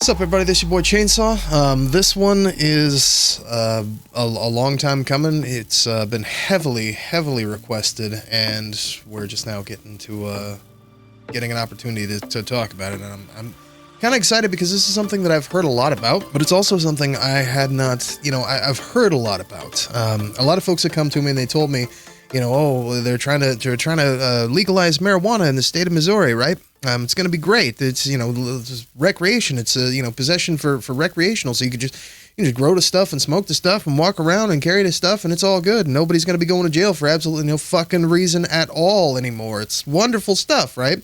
What's up, everybody? This is your boy Chainsaw. This one is a long time coming. It's been heavily requested, and we're just now getting an opportunity to talk about it. And I'm kind of excited because this is something that I've heard a lot about, but it's also something I had not, I've heard a lot about. A lot of folks have come to me and they told me, they're trying to legalize marijuana in the state of Missouri, right? It's going to be great. It's, it's recreation. It's possession for recreational. So you can just grow the stuff and smoke the stuff and walk around and carry the stuff, and it's all good. Nobody's going to be going to jail for absolutely no fucking reason at all anymore. It's wonderful stuff, right?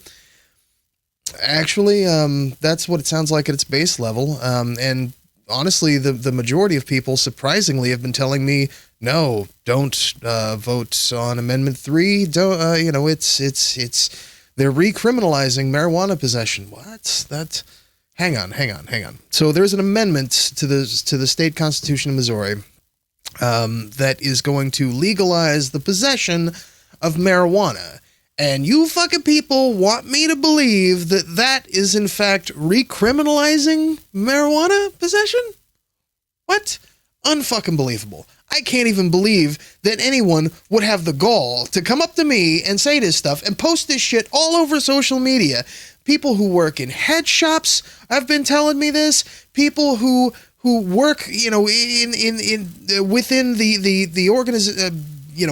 Actually, that's what it sounds like at its base level. And honestly, the majority of people, surprisingly, have been telling me, no, don't vote on Amendment 3. Don't, they're recriminalizing marijuana possession. What? Hang on. So there's an amendment to the state constitution of Missouri that is going to legalize the possession of marijuana. And you fucking people want me to believe that is in fact recriminalizing marijuana possession? What? Unfucking believable. I can't even believe that anyone would have the gall to come up to me and say this stuff and post this shit all over social media. People who work in head shops have been telling me this. People who work, within the organization,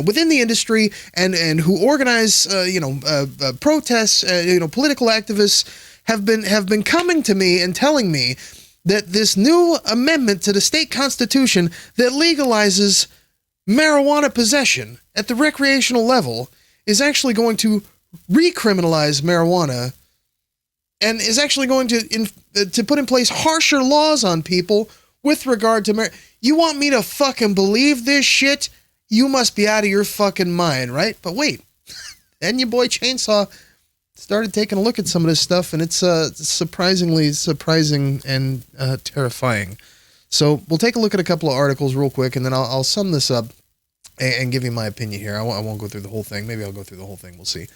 within the industry and who organize, protests, political activists have been coming to me and telling me that this new amendment to the state constitution that legalizes marijuana possession at the recreational level is actually going to recriminalize marijuana and is actually going to put in place harsher laws on people with regard to You want me to fucking believe this shit? You must be out of your fucking mind, right? But wait, then your boy Chainsaw started taking a look at some of this stuff, and it's surprising and terrifying. So we'll take a look at a couple of articles real quick, and then I'll sum this up and give you my opinion here. I won't go through the whole thing. Maybe I'll go through the whole thing. We'll see.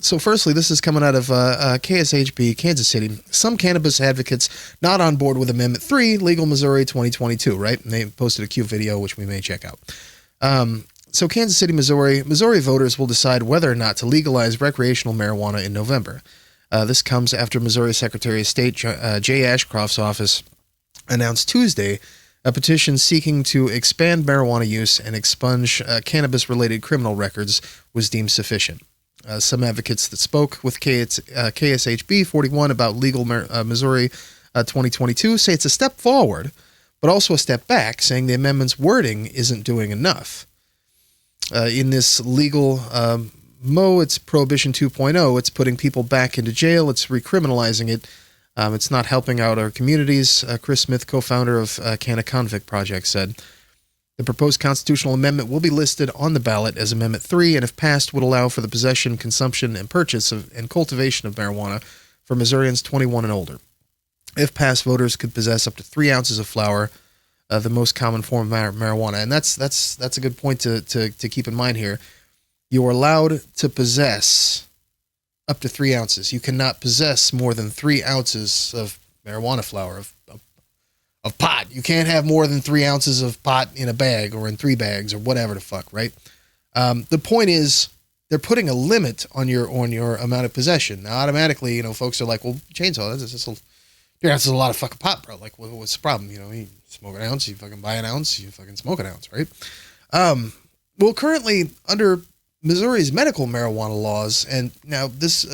So firstly, this is coming out of KSHB, Kansas City. Some cannabis advocates not on board with Amendment 3, Legal Missouri 2022, right? And they posted a cute video, which we may check out. So Kansas City, Missouri voters will decide whether or not to legalize recreational marijuana in November. This comes after Missouri Secretary of State Jay Ashcroft's office announced Tuesday a petition seeking to expand marijuana use and expunge cannabis-related criminal records was deemed sufficient. Some advocates that spoke with KSHB 41 about legal Missouri 2022 say it's a step forward, but also a step back, saying the amendment's wording isn't doing enough. In this legal it's Prohibition 2.0. It's putting people back into jail. It's recriminalizing it. It's not helping out our communities, Chris Smith, co-founder of Canna Convict Project, said. The proposed constitutional amendment will be listed on the ballot as Amendment 3, and if passed, would allow for the possession, consumption, and purchase and cultivation of marijuana for Missourians 21 and older. If passed, voters could possess up to 3 ounces of flower, the most common form of marijuana. And that's a good point to keep in mind here. You are allowed to possess up to 3 ounces. You cannot possess more than 3 ounces of marijuana flower, of pot. You can't have more than 3 ounces of pot in a bag or in 3 bags or whatever the fuck, right? The point is, they're putting a limit on your amount of possession. Now, automatically, folks are like, well, Chainsaw, that's a lot of fucking pot, bro. Like, what's the problem? You smoke an ounce, you fucking buy an ounce, you fucking smoke an ounce, right? Well, currently, under Missouri's medical marijuana laws, and now this,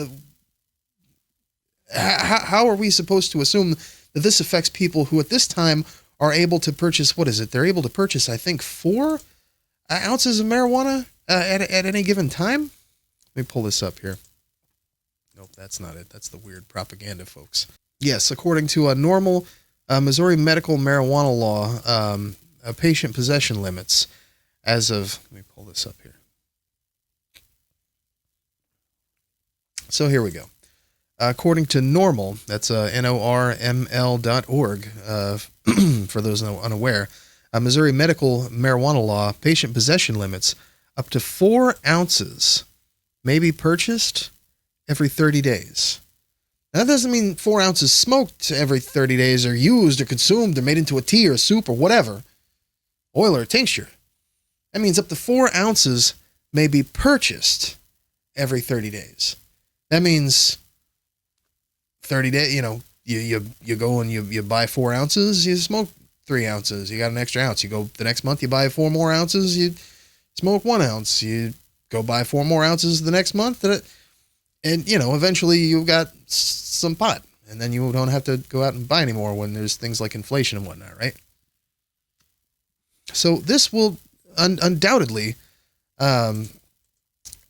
how are we supposed to assume that this affects people who at this time are able to purchase, what is it? They're able to purchase, I think, 4 ounces of marijuana at any given time? Let me pull this up here. Nope, that's not it. That's the weird propaganda, folks. Yes, according to a normal Missouri medical marijuana law, patient possession limits as of, let me pull this up here. So here we go. According to NORML, that's NORML.org, for those unaware, Missouri medical marijuana law, patient possession limits up to 4 ounces may be purchased every 30 days. Now, that doesn't mean 4 ounces smoked every 30 days or used or consumed or made into a tea or a soup or whatever, oil or a tincture. That means up to 4 ounces may be purchased every 30 days. That means 30 days, you go and you buy 4 ounces, you smoke 3 ounces, you got an extra ounce. You go the next month, you buy 4 more ounces, you smoke 1 ounce. You go buy 4 more ounces the next month, and eventually you've got some pot, and then you don't have to go out and buy anymore when there's things like inflation and whatnot, right? So this will undoubtedly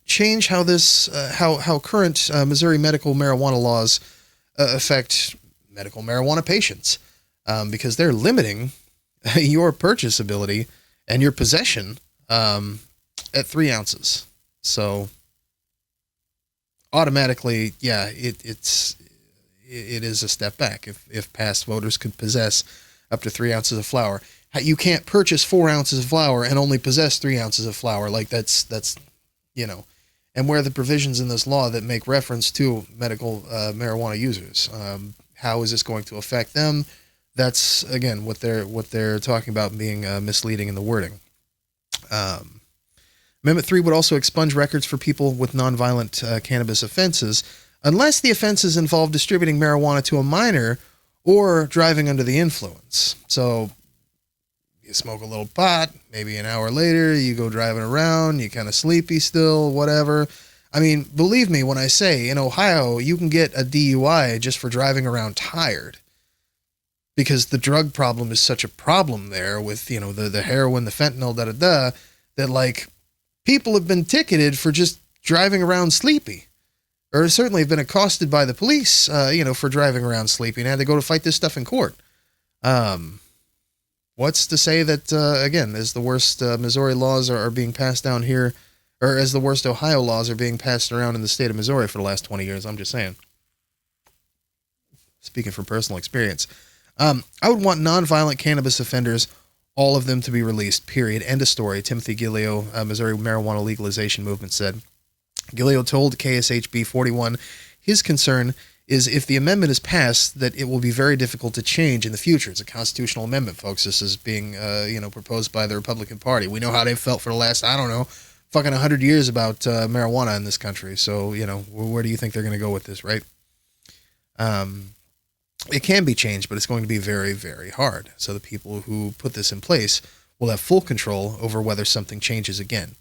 change how how current Missouri medical marijuana laws affect medical marijuana patients, because they're limiting your purchase ability and your possession at 3 ounces. So automatically, yeah, it is a step back. If past voters could possess up to 3 ounces of flour, you can't purchase 4 ounces of flour and only possess 3 ounces of flour. Like that's and where the provisions in this law that make reference to medical marijuana users, how is this going to affect them? That's again what they're talking about being misleading in the wording. Amendment 3 would also expunge records for people with nonviolent cannabis offenses, unless the offenses involve distributing marijuana to a minor or driving under the influence. So you smoke a little pot, maybe an hour later, you go driving around, you're kind of sleepy still, whatever. I mean, believe me when I say, in Ohio, you can get a DUI just for driving around tired, because the drug problem is such a problem there with, the heroin, the fentanyl, that like people have been ticketed for just driving around sleepy, or certainly have been accosted by the police, for driving around sleepy and had to go to fight this stuff in court. What's to say that, again, as the worst Missouri laws are being passed down here, or as the worst Ohio laws are being passed around in the state of Missouri for the last 20 years? I'm just saying. Speaking from personal experience. I would want nonviolent cannabis offenders, all of them, to be released, period. End of story. Timothy Gillio, Missouri Marijuana Legalization Movement, said. Gillio told KSHB 41 his concern is if the amendment is passed, that it will be very difficult to change in the future. It's a constitutional amendment, folks. This is being, proposed by the Republican Party. We know how they've felt for the last, fucking 100 years about marijuana in this country. So, where do you think they're going to go with this, right? It can be changed, but it's going to be very, very hard. So the people who put this in place will have full control over whether something changes again.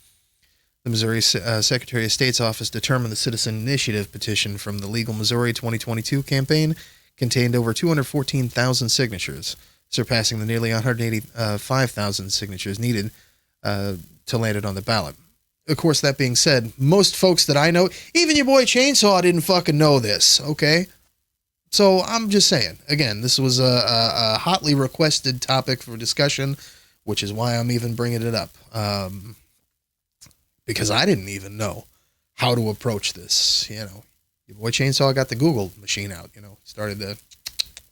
The Missouri Secretary of State's office determined the citizen initiative petition from the Legal Missouri 2022 campaign contained over 214,000 signatures, surpassing the nearly 185,000 signatures needed to land it on the ballot. Of course, that being said, most folks that I know, even your boy Chainsaw, didn't fucking know this, okay? So I'm just saying, again, this was a hotly requested topic for discussion, which is why I'm even bringing it up. Because I didn't even know how to approach this. Your boy Chainsaw got the Google machine out, started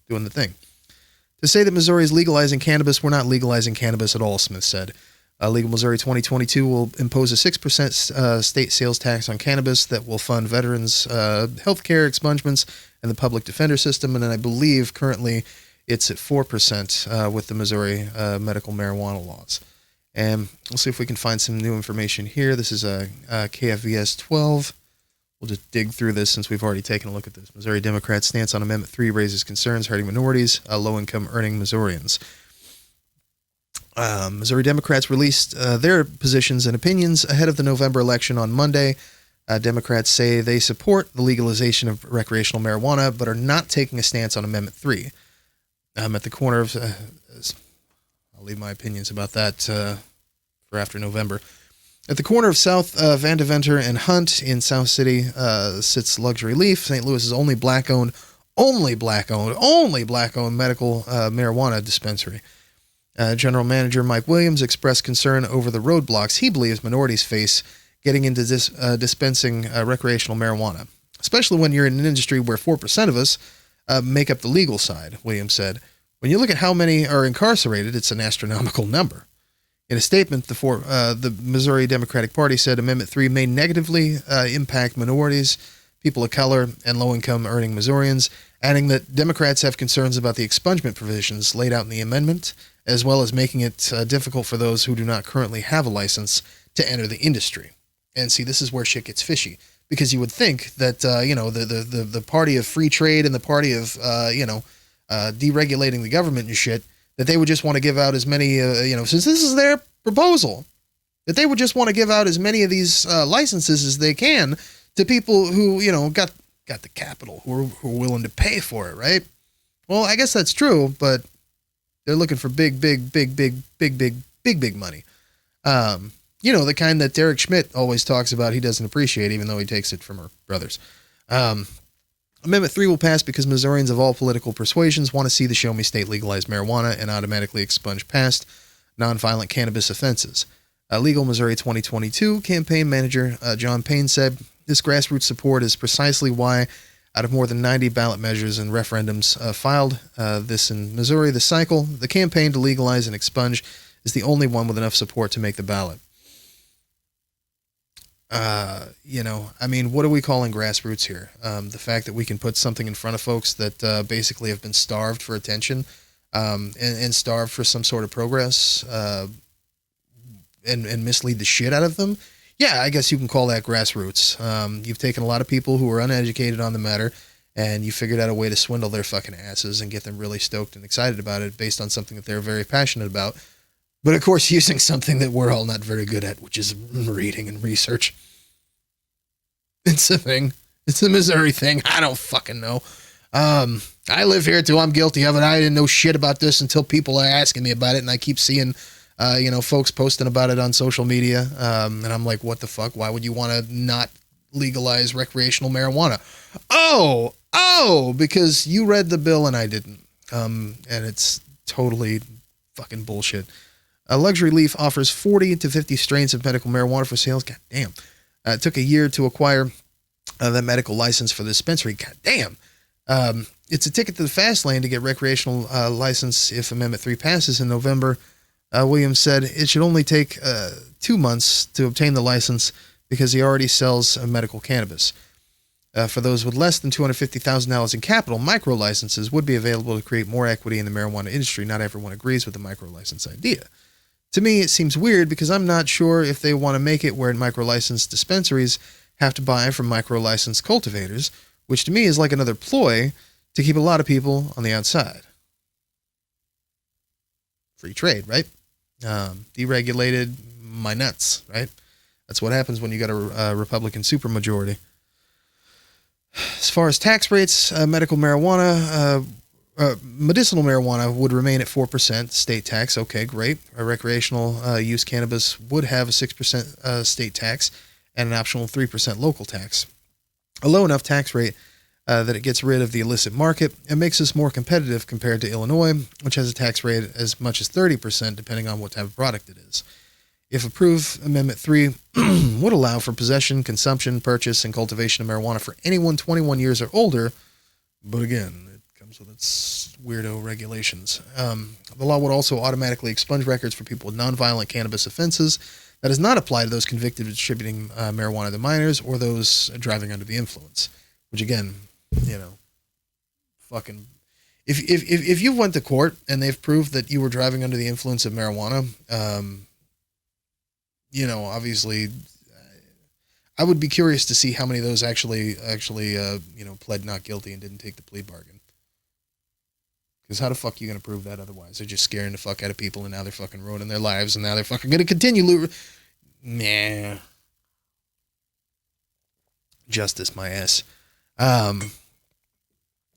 doing the thing. To say that Missouri is legalizing cannabis, we're not legalizing cannabis at all, Smith said. Legal Missouri 2022 will impose a 6% state sales tax on cannabis that will fund veterans' health care expungements and the public defender system, and then I believe currently it's at 4% with the Missouri medical marijuana laws. And we'll see if we can find some new information here. This is a KFVS 12. We'll just dig through this since we've already taken a look at this. Missouri Democrats' stance on Amendment 3 raises concerns hurting minorities, low-income earning Missourians. Missouri Democrats released their positions and opinions ahead of the November election on Monday. Democrats say they support the legalization of recreational marijuana, but are not taking a stance on Amendment 3. At the corner of... I'll leave my opinions about that for after November. At the corner of South Vandeventer and Hunt in South City sits Luxury Leaf, St. Louis's only black-owned medical marijuana dispensary. General Manager Mike Williams expressed concern over the roadblocks he believes minorities face getting into dispensing recreational marijuana, especially when you're in an industry where 4% of us make up the legal side, Williams said. When you look at how many are incarcerated, it's an astronomical number. In a statement, the Missouri Democratic Party said Amendment 3 may negatively impact minorities people of color, and low-income earning Missourians, adding that Democrats have concerns about the expungement provisions laid out in the amendment, as well as making it difficult for those who do not currently have a license to enter the industry. And see, this is where shit gets fishy, because you would think that the party of free trade and the party of deregulating the government and shit, that they would just want to give out as many since this is their proposal, that they would just want to give out as many of these licenses as they can to people who got the capital, who are willing to pay for it, right? Well, I guess that's true, but they're looking for big money. The kind that Derek Schmidt always talks about he doesn't appreciate, even though he takes it from her brothers. Amendment 3 will pass because Missourians of all political persuasions want to see the Show Me State legalize marijuana and automatically expunge past nonviolent cannabis offenses. Legal Missouri 2022 campaign manager John Payne said, "This grassroots support is precisely why, out of more than 90 ballot measures and referendums filed this in Missouri, the campaign to legalize and expunge is the only one with enough support to make the ballot." What are we calling grassroots here? The fact that we can put something in front of folks that basically have been starved for attention and starved for some sort of progress and mislead the shit out of them. Yeah, I guess you can call that grassroots. You've taken a lot of people who are uneducated on the matter and you figured out a way to swindle their fucking asses and get them really stoked and excited about it based on something that they're very passionate about. But of course, using something that we're all not very good at, which is reading and research. It's a thing. It's a Missouri thing. I don't fucking know. I live here too. I'm guilty of it. I didn't know shit about this until people are asking me about it, and I keep seeing, folks posting about it on social media. And I'm like, what the fuck? Why would you want to not legalize recreational marijuana? Oh, because you read the bill and I didn't. And it's totally fucking bullshit. Luxury Leaf offers 40 to 50 strains of medical marijuana for sales. God damn. It took a year to acquire that medical license for the dispensary. God damn. It's a ticket to the fast lane to get recreational license if Amendment 3 passes in November. Williams said it should only take 2 months to obtain the license because he already sells medical cannabis. For those with less than $250,000 in capital, micro licenses would be available to create more equity in the marijuana industry. Not everyone agrees with the micro license idea. To me, it seems weird because I'm not sure if they want to make it where micro-licensed dispensaries have to buy from micro-licensed cultivators, which to me is like another ploy to keep a lot of people on the outside. Free trade, right? Deregulated my nuts, right? That's what happens when you got a Republican supermajority. As far as tax rates, medical marijuana... medicinal marijuana would remain at 4% state tax. Okay, great. Recreational use cannabis would have a 6% state tax and an optional 3% local tax. A low enough tax rate that it gets rid of the illicit market and makes us more competitive compared to Illinois, which has a tax rate as much as 30% depending on what type of product it is. If approved, Amendment 3 would allow for possession, consumption, purchase, and cultivation of marijuana for anyone 21 years or older, but again, with its weirdo regulations. The law would also automatically expunge records for people with nonviolent cannabis offenses. That does not apply to those convicted of distributing marijuana to minors or those driving under the influence. Which again, fucking... If you went to court and they've proved that you were driving under the influence of marijuana, obviously... I would be curious to see how many of those actually pled not guilty and didn't take the plea bargain. Because how the fuck are you going to prove that otherwise? They're just scaring the fuck out of people, and now they're fucking ruining their lives, and now they're fucking going to continue Nah. Justice, my ass.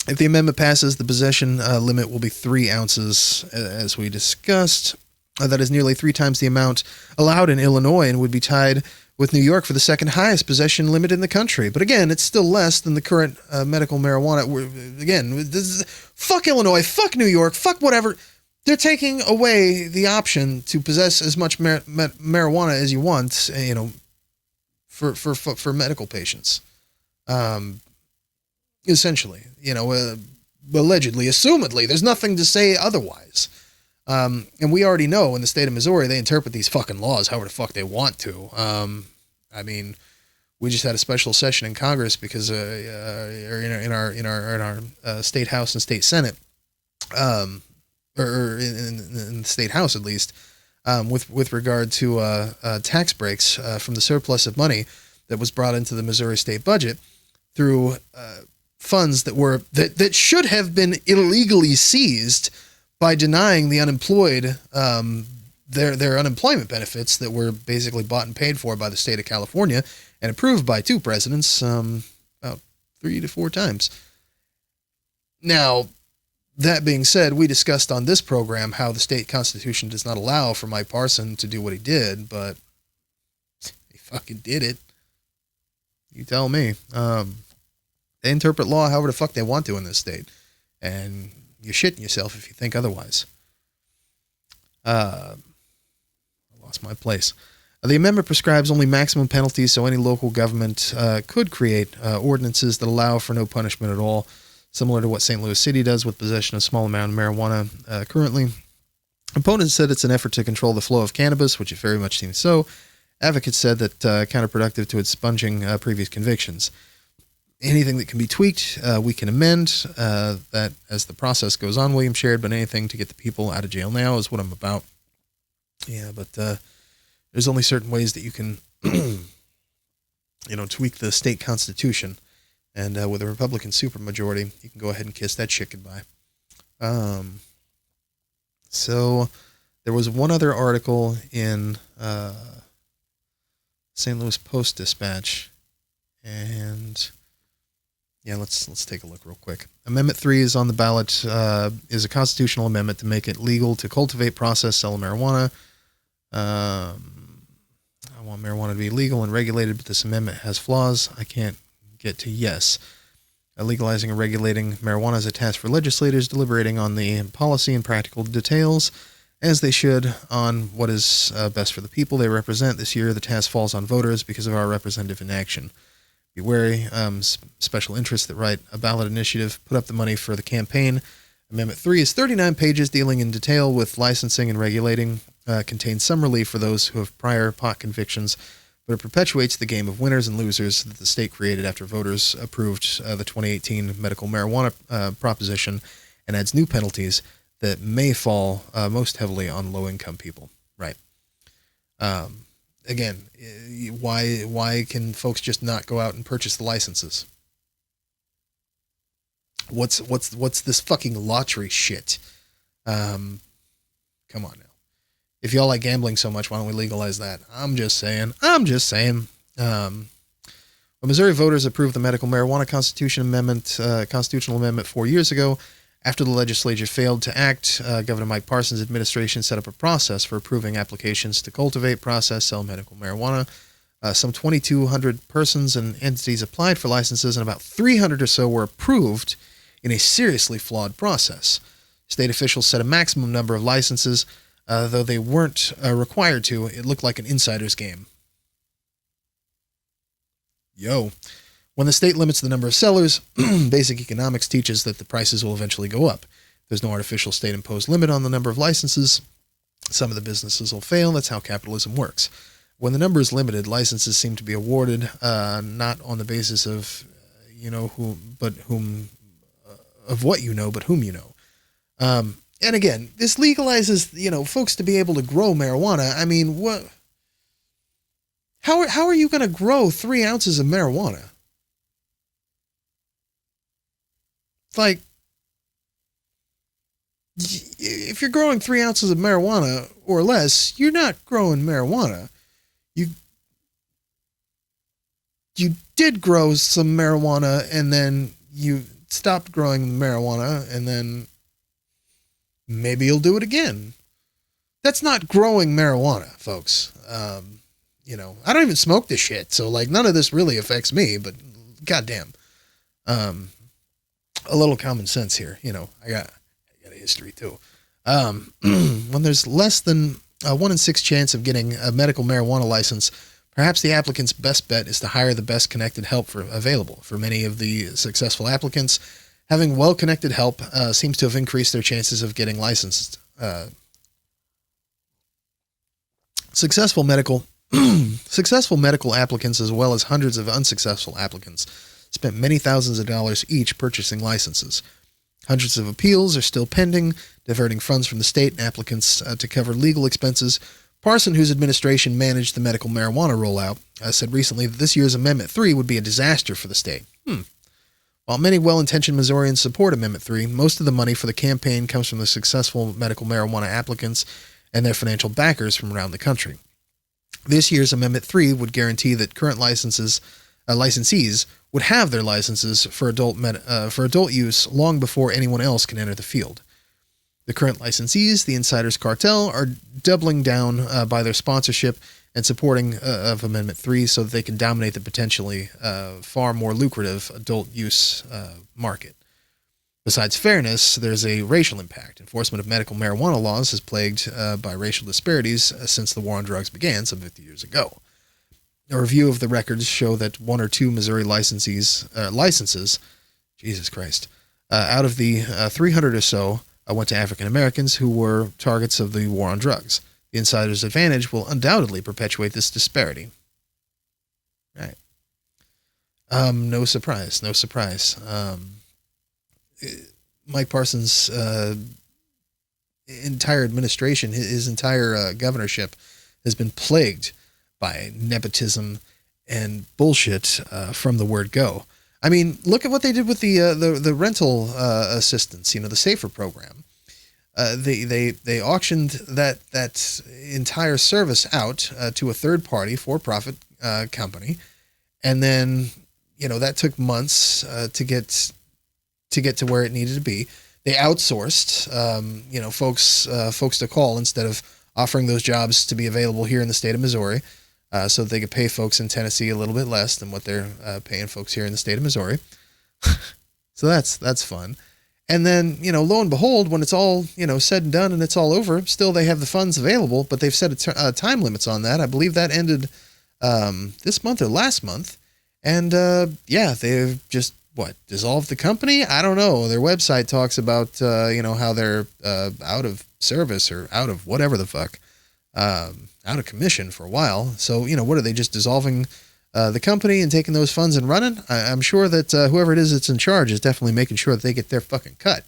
If the amendment passes, the possession limit will be 3 ounces, as we discussed. That is nearly 3 times the amount allowed in Illinois and would be tied with New York for the second highest possession limit in the country. But again, it's still less than the current medical marijuana. Fuck Illinois, fuck New York, fuck whatever. They're taking away the option to possess as much marijuana as you want, for medical patients. Essentially, allegedly, assumedly, there's nothing to say otherwise. And we already know in the state of Missouri, they interpret these fucking laws however the fuck they want to. We just had a special session in Congress because, or in our state house and state senate, or in the state house at least, with regard to tax breaks from the surplus of money that was brought into the Missouri state budget through funds that should have been illegally seized by denying the unemployed their unemployment benefits that were basically bought and paid for by the state of California and approved by 2 presidents about 3 to 4 times. Now, that being said, we discussed on this program how the state constitution does not allow for Mike Parson to do what he did, but he fucking did it. You tell me. They interpret law however the fuck they want to in this state, and you're shitting yourself if you think otherwise. I lost my place. The amendment prescribes only maximum penalties, so any local government could create ordinances that allow for no punishment at all, similar to what St. Louis City does with possession of a small amount of marijuana currently. Opponents said it's an effort to control the flow of cannabis, which it very much seems so. Advocates said that counterproductive to expunging previous convictions. Anything that can be tweaked, we can amend that as the process goes on, William shared, but anything to get the people out of jail now is what I'm about. Yeah, but there's only certain ways that you can, tweak the state constitution. And with a Republican supermajority, you can go ahead and kiss that shit goodbye. So there was one other article in St. Louis Post-Dispatch, and yeah, let's take a look real quick. Amendment 3 is on the ballot. Is a constitutional amendment to make it legal to cultivate, process, sell marijuana. I want marijuana to be legal and regulated, but this amendment has flaws. I can't get to yes. Legalizing and regulating marijuana is a task for legislators deliberating on the policy and practical details, as they should, on what is best for the people they represent. This year, the task falls on voters because of our representative inaction. Be wary, special interests that write a ballot initiative put up the money for the campaign. Amendment 3 is 39 pages dealing in detail with licensing and regulating, contains some relief for those who have prior pot convictions, but it perpetuates the game of winners and losers that the state created after voters approved the 2018 medical marijuana proposition, and adds new penalties that may fall most heavily on low-income people. Right. Again, why can folks just not go out and purchase the licenses? What's this fucking lottery shit? Come on now. If y'all like gambling so much, why don't we legalize that? I'm just saying. When Missouri voters approved the medical marijuana constitutional amendment 4 years ago, after the legislature failed to act, Governor Mike Parson's administration set up a process for approving applications to cultivate, process, sell medical marijuana. Some 2,200 persons and entities applied for licenses, and about 300 or so were approved in a seriously flawed process. State officials set a maximum number of licenses, though they weren't required to. It looked like an insider's game. When the state limits the number of sellers, basic economics teaches that the prices will eventually go up. There's no artificial state-imposed limit on the number of licenses. Some of the businesses will fail. That's how capitalism works. When the number is limited, licenses seem to be awarded not on the basis of what you know, but whom you know. And again, this legalizes folks to be able to grow marijuana. I mean, what? How are you going to grow 3 ounces of marijuana? It's like, if you're growing 3 ounces of marijuana or less, you're not growing marijuana. You did grow some marijuana, and then you stopped growing marijuana, and then maybe you'll do it again. That's not growing marijuana, folks. I don't even smoke this shit, so none of this really affects me, but goddamn. A little common sense here. I got a history too. When there's less than a 1 in 6 chance of getting a medical marijuana license, perhaps the applicant's best bet is to hire the best connected help available. For many of the successful applicants, having well-connected help seems to have increased their chances of getting licensed. Successful medical Successful medical applicants, as well as hundreds of unsuccessful applicants, spent many thousands of dollars each purchasing licenses. Hundreds of appeals are still pending, diverting funds from the state and applicants to cover legal expenses. Parson, whose administration managed the medical marijuana rollout, said recently that this year's Amendment 3 would be a disaster for the state. While many well-intentioned Missourians support Amendment 3, most of the money for the campaign comes from the successful medical marijuana applicants and their financial backers from around the country. This year's Amendment 3 would guarantee that current licensees would have their licenses for adult use long before anyone else can enter the field. The current licensees, the Insiders Cartel, are doubling down by their sponsorship and supporting of Amendment 3 so that they can dominate the potentially far more lucrative adult use market. Besides fairness, there's a racial impact. Enforcement of medical marijuana laws is plagued by racial disparities since the war on drugs began some 50 years ago. A review of the records show that one or two Missouri licenses, Jesus Christ, out of the 300 or so went to African Americans who were targets of the war on drugs. The insider's advantage will undoubtedly perpetuate this disparity. Right. No surprise. Mike Parsons' entire administration, his entire governorship, has been plagued by nepotism and bullshit from the word go. I mean, look at what they did with the rental assistance, the SAFER program. They auctioned that entire service out to a third party for-profit company, and then that took months to get to where it needed to be. They outsourced folks to call instead of offering those jobs to be available here in the state of Missouri, so that they could pay folks in Tennessee a little bit less than what they're paying folks here in the state of Missouri. So that's fun. And then, lo and behold, when it's all, said and done and it's all over, still they have the funds available, but they've set time limits on that. I believe that ended this month or last month. And, they've just, dissolved the company? I don't know. Their website talks about, how they're out of service or out of whatever the fuck, out of commission for a while. So, what are they, just dissolving the company and taking those funds and running? I'm sure that whoever it is that's in charge is definitely making sure that they get their fucking cut.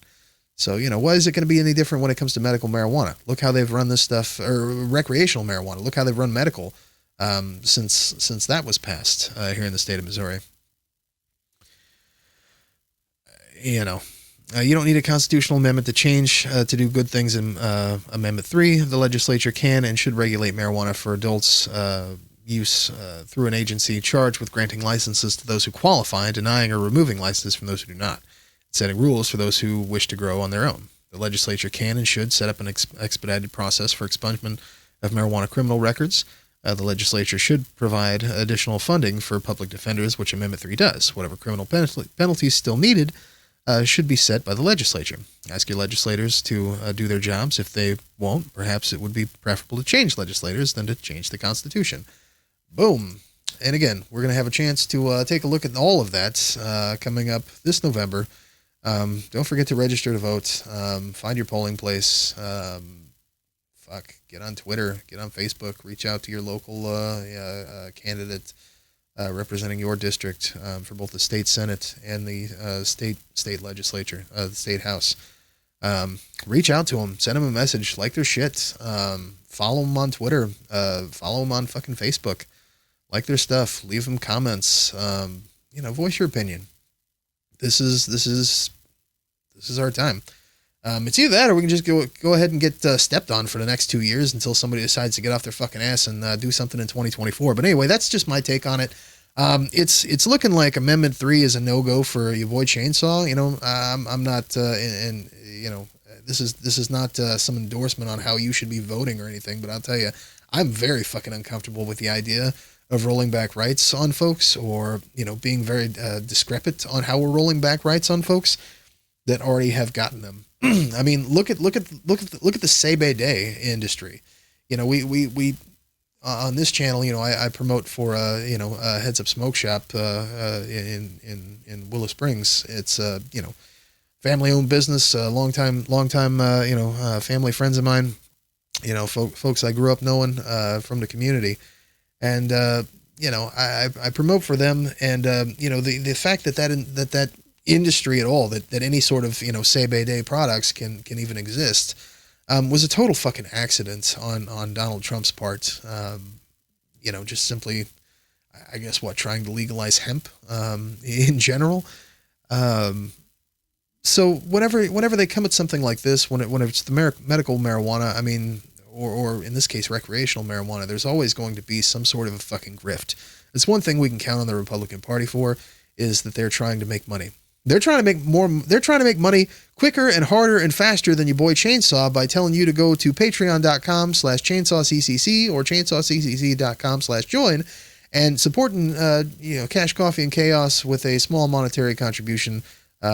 So, why is it going to be any different when it comes to medical marijuana? Look how they've run this stuff, or recreational marijuana. Look how they've run medical since that was passed here in the state of Missouri. You don't need a constitutional amendment to change to do good things in Amendment 3. The legislature can and should regulate marijuana for adults use through an agency charged with granting licenses to those who qualify and denying or removing licenses from those who do not, setting rules for those who wish to grow on their own. The legislature can and should set up an expedited process for expungement of marijuana criminal records. The legislature should provide additional funding for public defenders, which Amendment 3 does. Whatever criminal penalties still needed should be set by the legislature. Ask your legislators to do their jobs. If they won't, perhaps it would be preferable to change legislators than to change the Constitution. Boom. And again, we're going to have a chance to take a look at all of that coming up this November. Don't forget to register to vote. Find your polling place. Get on Twitter, get on Facebook, reach out to your local candidate representing your district for both the state Senate and the state legislature, the state House. Reach out to them, send them a message, like their shit, follow them on Twitter, follow them on fucking Facebook, like their stuff, leave them comments, voice your opinion. This is our time. It's either that or we can just go ahead and get stepped on for the next 2 years until somebody decides to get off their fucking ass and do something in 2024. But anyway, that's just my take on it. It's looking like Amendment 3 is a no-go for your boy Chainsaw. I'm not, this is not some endorsement on how you should be voting or anything, but I'll tell you, I'm very fucking uncomfortable with the idea of rolling back rights on folks, or being very discrepant on how we're rolling back rights on folks that already have gotten them. I mean, look at the Sebe Day industry. We on this channel, I promote for a Heads Up Smoke Shop in Willow Springs. It's family owned business, long time family friends of mine, folks I grew up knowing from the community. And, I promote for them. And, the fact that industry at all, that any sort of, say by day products can even exist, was a total fucking accident on Donald Trump's part. Just simply, I guess, trying to legalize hemp, in general. So whenever they come at something like this, when it's the medical marijuana, I mean, or in this case, recreational marijuana, there's always going to be some sort of a fucking grift. It's one thing we can count on the Republican Party for, is that they're trying to make money. They're trying to make more. They're trying to make money quicker and harder and faster than your boy Chainsaw by telling you to go to patreon.com/chainsawccc or chainsawccc.com/join and supporting, Cash Coffee and Chaos with a small monetary contribution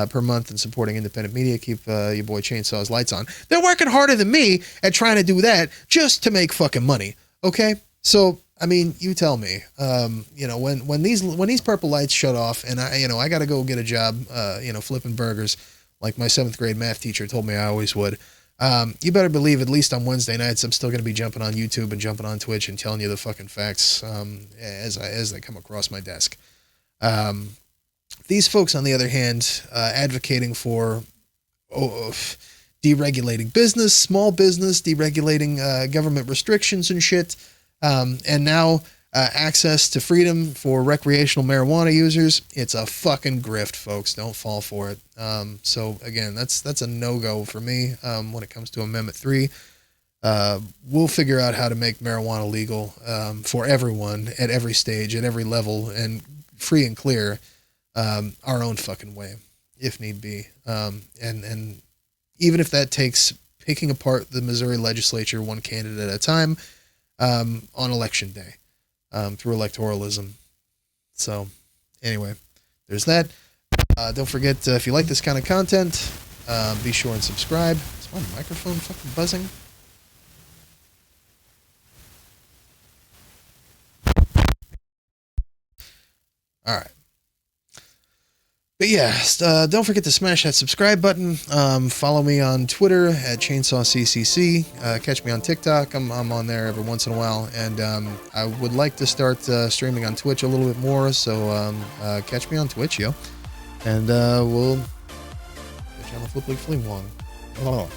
per month, and supporting independent media. Keep your boy Chainsaw's lights on. They're working harder than me at trying to do that just to make fucking money. Okay, so I mean, you tell me. When these purple lights shut off, and I got to go get a job, flipping burgers, like my 7th grade math teacher told me I always would. You better believe at least on Wednesday nights I'm still going to be jumping on YouTube and jumping on Twitch and telling you the fucking facts as they come across my desk. These folks, on the other hand, advocating for deregulating business, small business, deregulating government restrictions and shit, and now access to freedom for recreational marijuana users. It's a fucking grift, folks. Don't fall for it. So again, that's a no-go for me when it comes to Amendment 3. We'll figure out how to make marijuana legal for everyone at every stage, at every level, and free and clear. Our own fucking way, if need be. And even if that takes picking apart the Missouri legislature one candidate at a time on election day through electoralism. So anyway, there's that. Don't forget, if you like this kind of content, be sure and subscribe. Is my microphone fucking buzzing? All right. But yeah, don't forget to smash that subscribe button. Follow me on Twitter at ChainsawCCC. Catch me on TikTok. I'm on there every once in a while. And I would like to start streaming on Twitch a little bit more. So catch me on Twitch, yo. And we'll catch you on the Flip League Fling Wong. Oh.